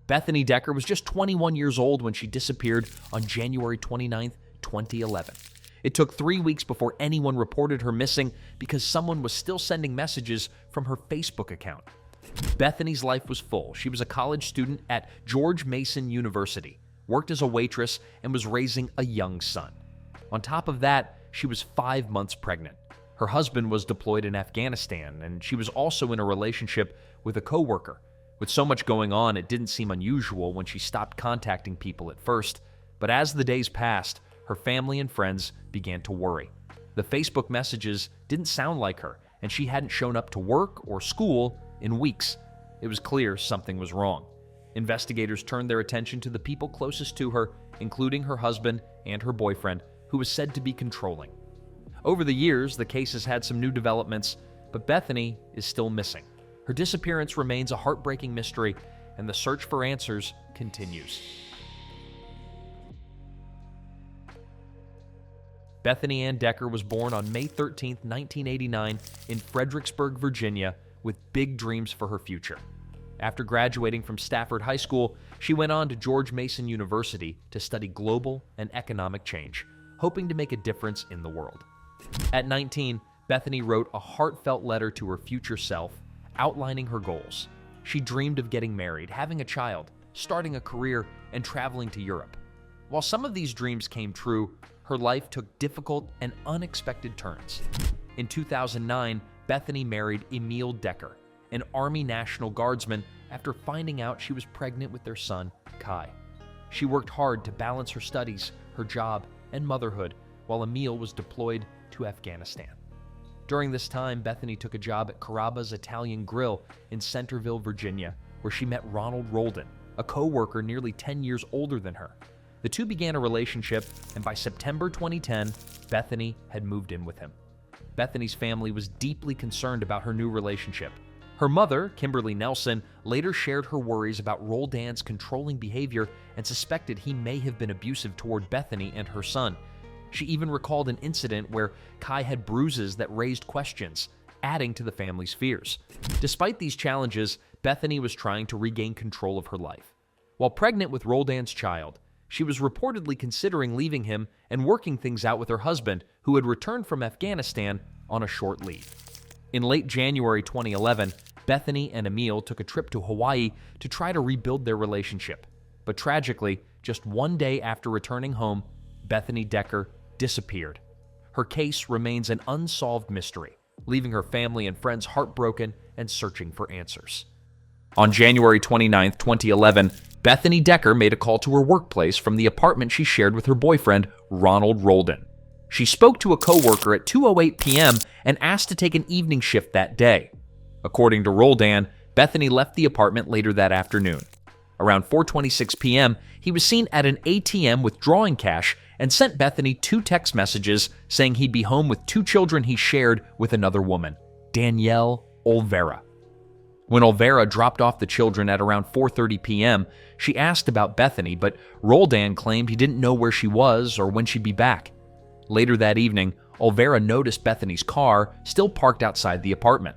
Bethany Decker was just 21 years old when she disappeared on January 29, 2011. It took 3 weeks before anyone reported her missing because someone was still sending messages from her Facebook account. Bethany's life was full. She was a college student at George Mason University, worked as a waitress, and was raising a young son. On top of that, she was 5 months pregnant. Her husband was deployed in Afghanistan, and she was also in a relationship with a coworker. With so much going on, it didn't seem unusual when she stopped contacting people at first, but as the days passed, her family and friends began to worry. The Facebook messages didn't sound like her, and she hadn't shown up to work or school in weeks. It was clear something was wrong. Investigators turned their attention to the people closest to her, including her husband and her boyfriend, who was said to be controlling. Over the years, the case has had some new developments, but Bethany is still missing. Her disappearance remains a heartbreaking mystery, and the search for answers continues. Bethany Ann Decker was born on May 13, 1989, in Fredericksburg, Virginia, with big dreams for her future. After graduating from Stafford High School, she went on to George Mason University to study global and economic change, hoping to make a difference in the world. At 19, Bethany wrote a heartfelt letter to her future self, outlining her goals. She dreamed of getting married, having a child, starting a career, and traveling to Europe. While some of these dreams came true, her life took difficult and unexpected turns. In 2009, Bethany married Emil Decker, an Army National Guardsman, after finding out she was pregnant with their son, Kai. She worked hard to balance her studies, her job, and motherhood, while Emil was deployed to Afghanistan. During this time, Bethany took a job at Carrabba's Italian Grill in Centerville, Virginia, where she met Ronald Roldan, a co-worker nearly 10 years older than her. The two began a relationship, and by September 2010, Bethany had moved in with him. Bethany's family was deeply concerned about her new relationship. Her mother, Kimberly Nelson, later shared her worries about Roldan's controlling behavior and suspected he may have been abusive toward Bethany and her son. She even recalled an incident where Kai had bruises that raised questions, adding to the family's fears. Despite these challenges, Bethany was trying to regain control of her life. While pregnant with Roldan's child, she was reportedly considering leaving him and working things out with her husband, who had returned from Afghanistan on a short leave. In late January 2011, Bethany and Emil took a trip to Hawaii to try to rebuild their relationship. But tragically, just one day after returning home, Bethany Decker disappeared. Her case remains an unsolved mystery, leaving her family and friends heartbroken and searching for answers. On January 29, 2011, Bethany Decker made a call to her workplace from the apartment she shared with her boyfriend, Ronald Roldan. She spoke to a coworker at 2:08 p.m. and asked to take an evening shift that day. According to Roldan, Bethany left the apartment later that afternoon. Around 4:26 p.m., he was seen at an ATM withdrawing cash and sent Bethany 2 text messages saying he'd be home with 2 children he shared with another woman, Danielle Olvera. When Olvera dropped off the children at around 4:30 p.m., she asked about Bethany, but Roldan claimed he didn't know where she was or when she'd be back. Later that evening, Olvera noticed Bethany's car still parked outside the apartment.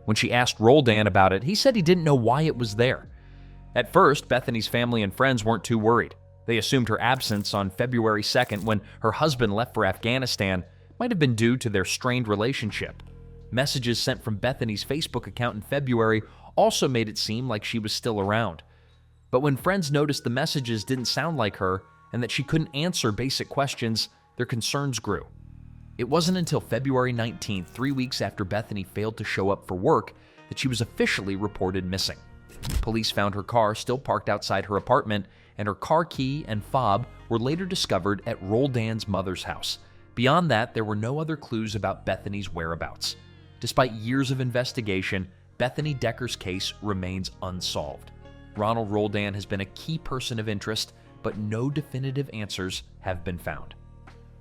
When she asked Roldan about it, he said he didn't know why it was there. At first, Bethany's family and friends weren't too worried. They assumed her absence on February 2nd, when her husband left for Afghanistan, might have been due to their strained relationship. Messages sent from Bethany's Facebook account in February also made it seem like she was still around. But when friends noticed the messages didn't sound like her and that she couldn't answer basic questions, their concerns grew. It wasn't until February 19th, 3 weeks after Bethany failed to show up for work, that she was officially reported missing. Police found her car still parked outside her apartment, and her car key and fob were later discovered at Roldan's mother's house. Beyond that, there were no other clues about Bethany's whereabouts. Despite years of investigation, Bethany Decker's case remains unsolved. Ronald Roldan has been a key person of interest, but no definitive answers have been found.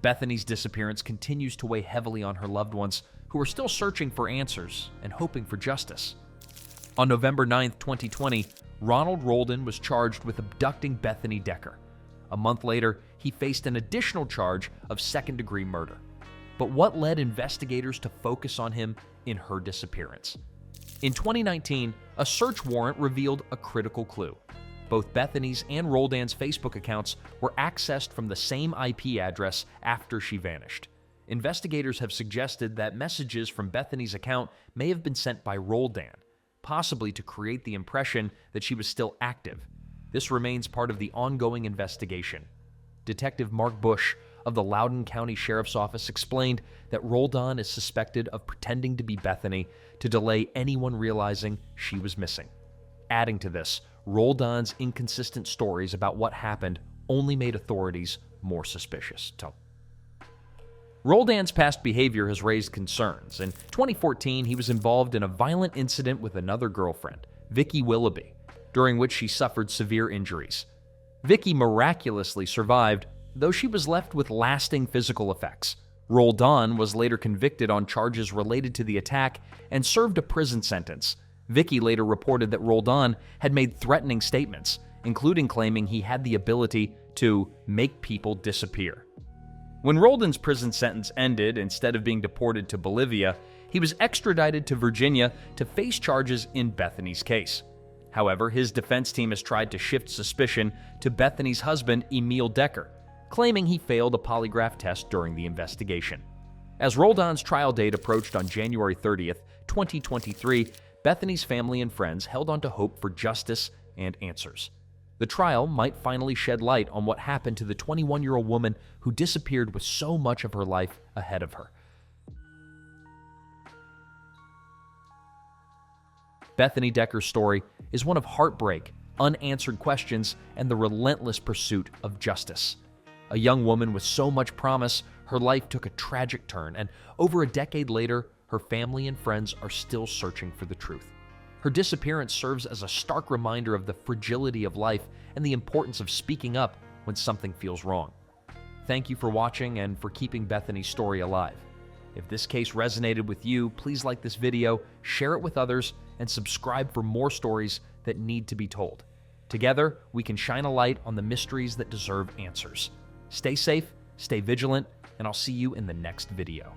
Bethany's disappearance continues to weigh heavily on her loved ones, who are still searching for answers and hoping for justice. On November 9, 2020, Ronald Roldan was charged with abducting Bethany Decker. A month later, he faced an additional charge of second-degree murder. But what led investigators to focus on him in her disappearance? In 2019, a search warrant revealed a critical clue. both Bethany's and Roldan's Facebook accounts were accessed from the same IP address after she vanished. Investigators have suggested that messages from Bethany's account may have been sent by Roldan, possibly to create the impression that she was still active. This remains part of the ongoing investigation. Detective Mark Bush of the Loudoun County Sheriff's Office explained that Roldan is suspected of pretending to be Bethany to delay anyone realizing she was missing. Adding to this, Roldan's inconsistent stories about what happened only made authorities more suspicious. Roldan's past behavior has raised concerns. In 2014, he was involved in a violent incident with another girlfriend, Vicky Willoughby, during which she suffered severe injuries. Vicky miraculously survived, though she was left with lasting physical effects. Roldan was later convicted on charges related to the attack and served a prison sentence. Vicky later reported that Roldan had made threatening statements, including claiming he had the ability to make people disappear. When Roldan's prison sentence ended, instead of being deported to Bolivia, he was extradited to Virginia to face charges in Bethany's case. However, his defense team has tried to shift suspicion to Bethany's husband, Emil Decker, claiming he failed a polygraph test during the investigation. As Roldan's trial date approached on January 30th, 2023, Bethany's family and friends held on to hope for justice and answers. The trial might finally shed light on what happened to the 21-year-old woman who disappeared with so much of her life ahead of her. Bethany Decker's story is one of heartbreak, unanswered questions, and the relentless pursuit of justice. A young woman with so much promise, her life took a tragic turn, and over a decade later, her family and friends are still searching for the truth. Her disappearance serves as a stark reminder of the fragility of life and the importance of speaking up when something feels wrong. Thank you for watching and for keeping Bethany's story alive. If this case resonated with you, please like this video, share it with others, and subscribe for more stories that need to be told. Together, we can shine a light on the mysteries that deserve answers. Stay safe, stay vigilant, and I'll see you in the next video.